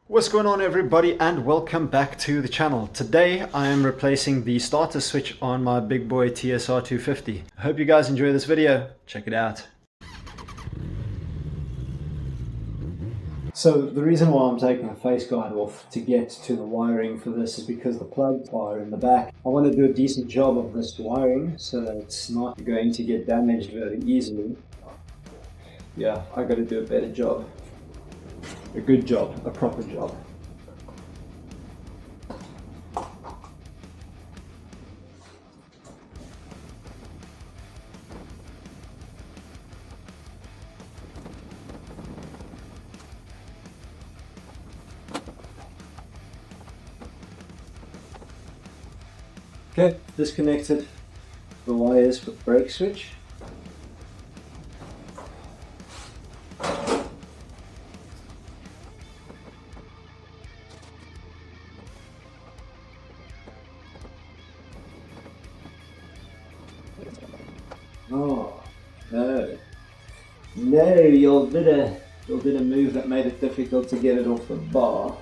What's going on, everybody, and welcome back to the channel. Today I am replacing the starter switch on my big boy TSR 250. I hope you guys enjoy this video. Check it out. So the reason why I'm taking the face guard off to get to the wiring for this is because the plugs are in the back. I want to do a decent job of this wiring so that it's not going to get damaged very easily. Yeah, I got to do a better job. A good job, a proper job. Okay, disconnected the wires for the brake switch. Oh, no. No, y'all did a move that made it difficult to get it off the bar.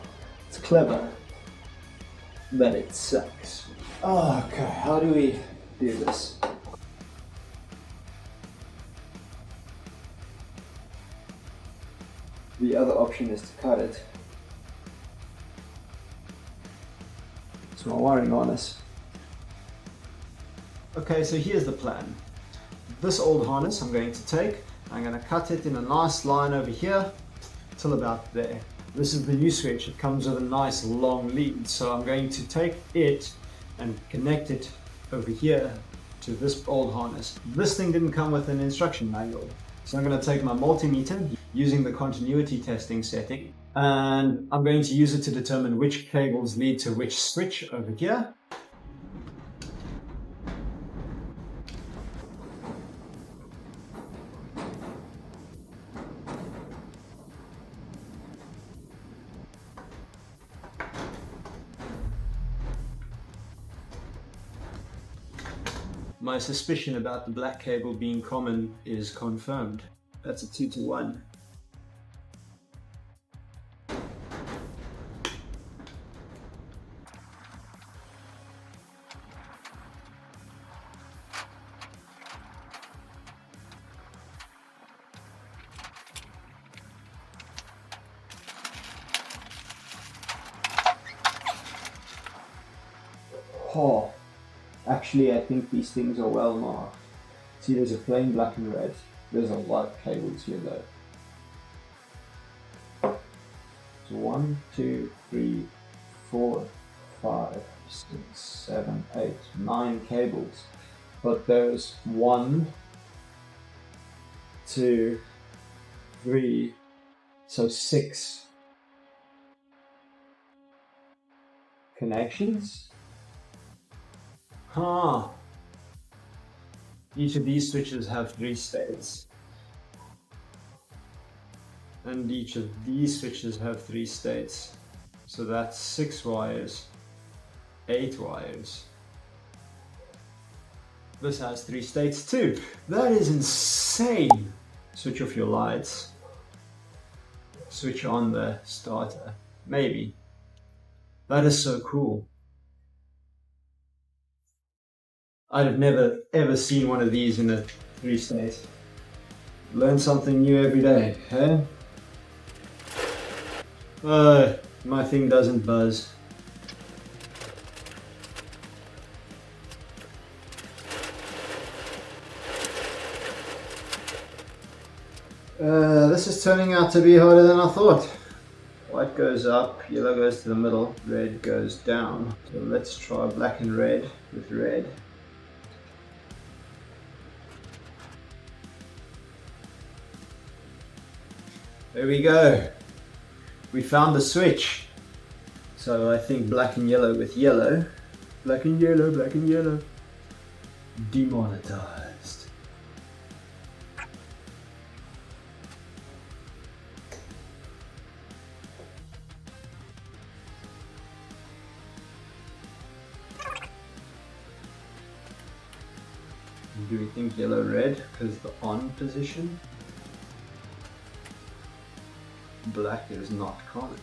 It's clever, but it sucks. Oh, okay, how do we do this? The other option is to cut it. It's my wiring harness. Okay, so here's the plan. This old harness I'm going to take, I'm going to cut it in a nice line over here till about there. This is the new switch. It comes with a nice long lead, so I'm going to take it and connect it over here to this old harness. This thing didn't come with an instruction manual, so I'm going to take my multimeter using the continuity testing setting, and I'm going to use it to determine which cables lead to which switch over here. My suspicion about the black cable being common is confirmed. That's a 2-to-1. Oh. Actually, I think these things are well marked. See, there's a plain black and red. There's a white cables yellow. So 1, 2, 3, 4, 5, 6, 7, 8, 9 cables. But there's 1, 2, 3, so 6 connections. Huh. Each of these switches have 3 states. And each of these switches have 3 states. So that's 6 wires, 8 wires. This has 3 states too. That is insane. Switch off your lights. Switch on the starter. Maybe. That is so cool. I'd have never ever seen one of these in a 3-state. Learn something new every day, eh? My thing doesn't buzz. This is turning out to be harder than I thought. White goes up, yellow goes to the middle, red goes down. So let's try black and red with red. There we go. We found the switch. So I think black and yellow with yellow. Black and yellow, black and yellow. Demonetized. Do we think yellow red because the on position? Black is not common.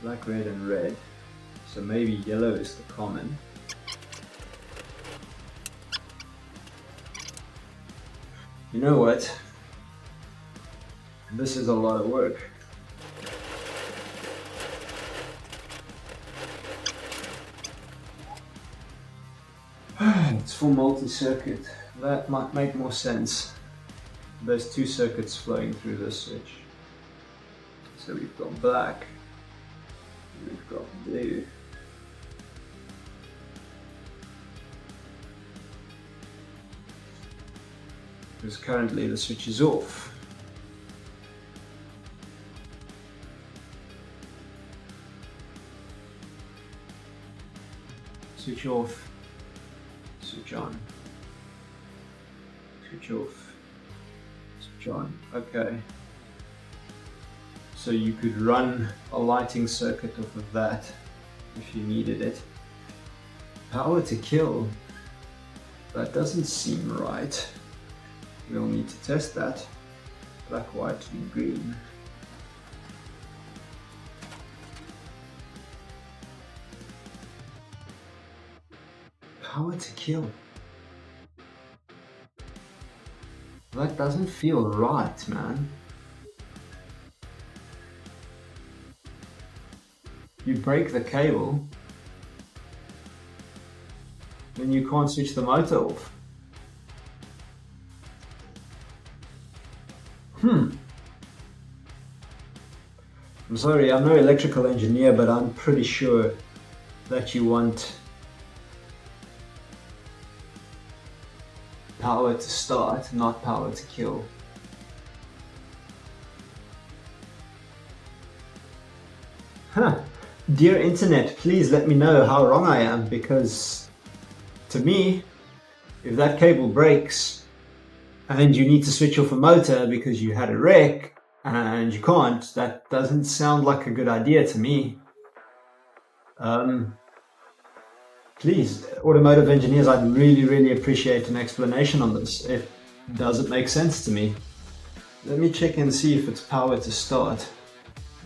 black, red, and red. So maybe yellow is the common. You know what? This is a lot of work. It's for multi-circuit. That might make more sense. There's two circuits flowing through this switch. So we've got black, we've got blue. Because currently the switch is off. Switch off, switch on, switch off, switch on. Okay. So you could run a lighting circuit off of that if you needed it. Power to kill. That doesn't seem right. We'll need to test that. Black, white, and green. Power to kill. That doesn't feel right, man. You break the cable, then you can't switch the motor off. I'm sorry, I'm no electrical engineer, but I'm pretty sure that you want power to start, not power to kill. Dear internet, please let me know how wrong I am, because to me, if that cable breaks and you need to switch off a motor because you had a wreck and you can't, that doesn't sound like a good idea to me. Please, automotive engineers, I'd really appreciate an explanation on this. It doesn't make sense to me. Let me check and see if it's power to start.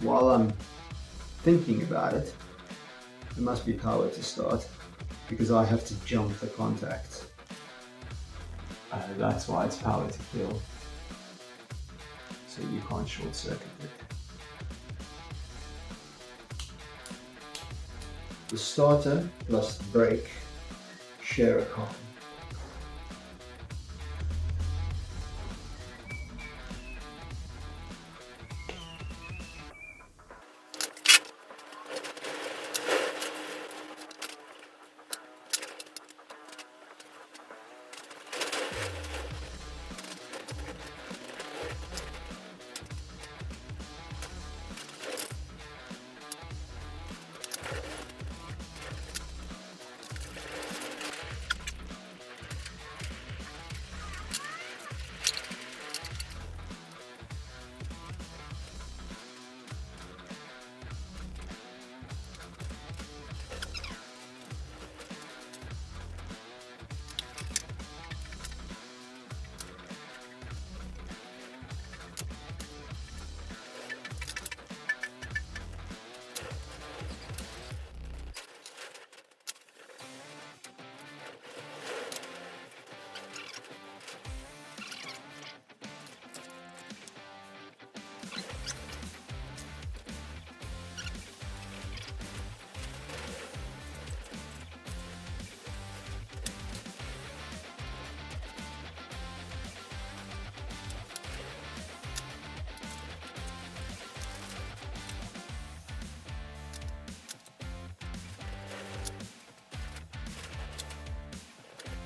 While I'm thinking about it, it must be power to start because I have to jump the contact. That's why it's power to kill. So you can't short circuit it. The starter plus the brake share a common.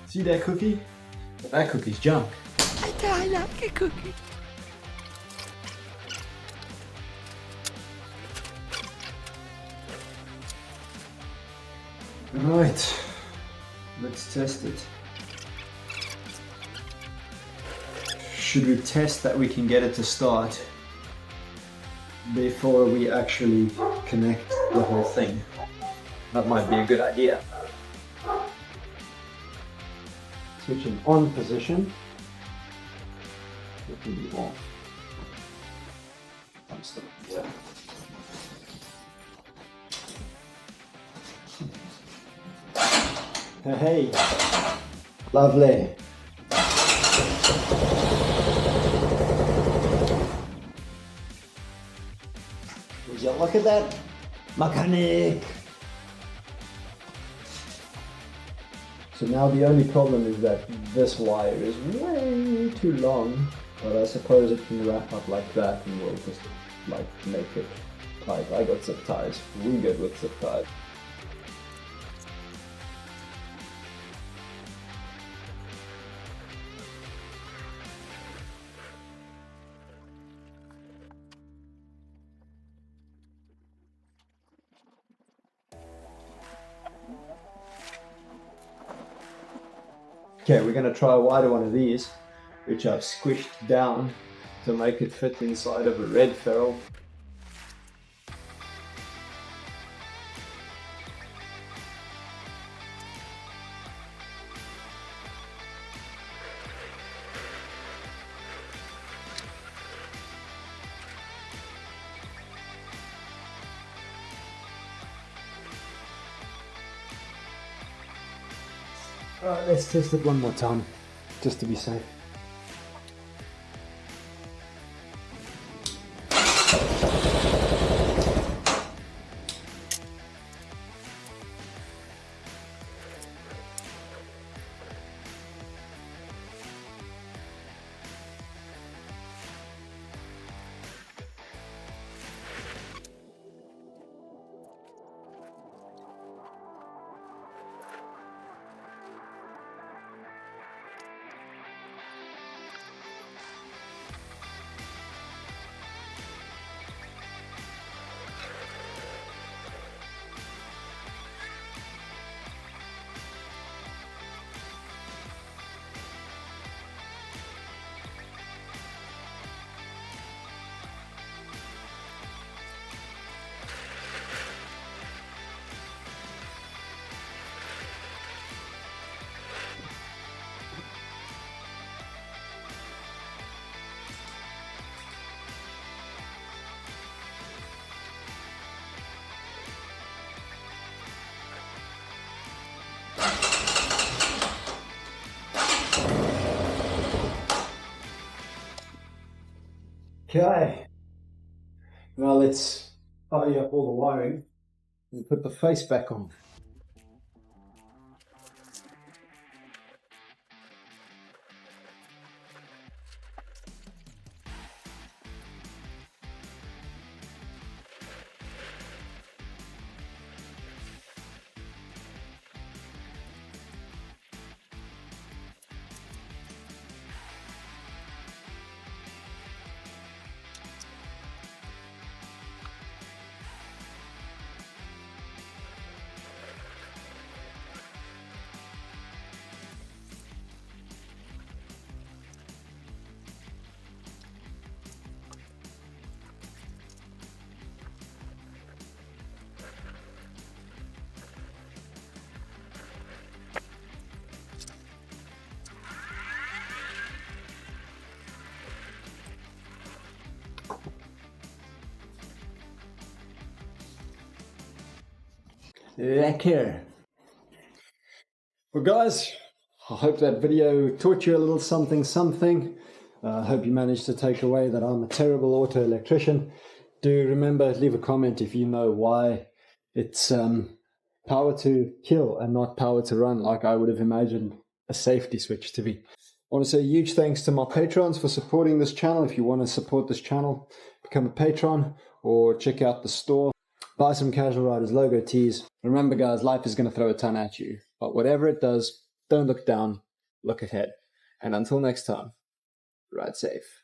See that cookie? That cookie's junk. I like a cookie. Right, let's test it. Should we test that we can get it to start before we actually connect the whole thing? That might be a good idea. Switch in on position. It can be off. I'm still here. Hey, lovely. Would you look at that? Mechanic! So now the only problem is that this wire is way too long, but I suppose it can wrap up like that and we'll just like make it tight. I got zip ties. We good with zip ties. Okay, we're going to try a wider one of these, which I've squished down to make it fit inside of a red ferrule. Alright, let's test it one more time, just to be safe. Okay, now let's tidy up all the wiring and put the face back on. Lekker. Well guys, I hope that video taught you a little something. I hope you managed to take away that I'm a terrible auto electrician. Do remember, leave a comment if you know why it's power to kill and not power to run, like I would have imagined a safety switch to be. I want to say a huge thanks to my patrons for supporting this channel. If you want to support this channel, become a patron or check out the store. Buy some CasualRiders logo tees. Remember guys, life is going to throw a ton at you. But whatever it does, don't look down, look ahead. And until next time, ride safe.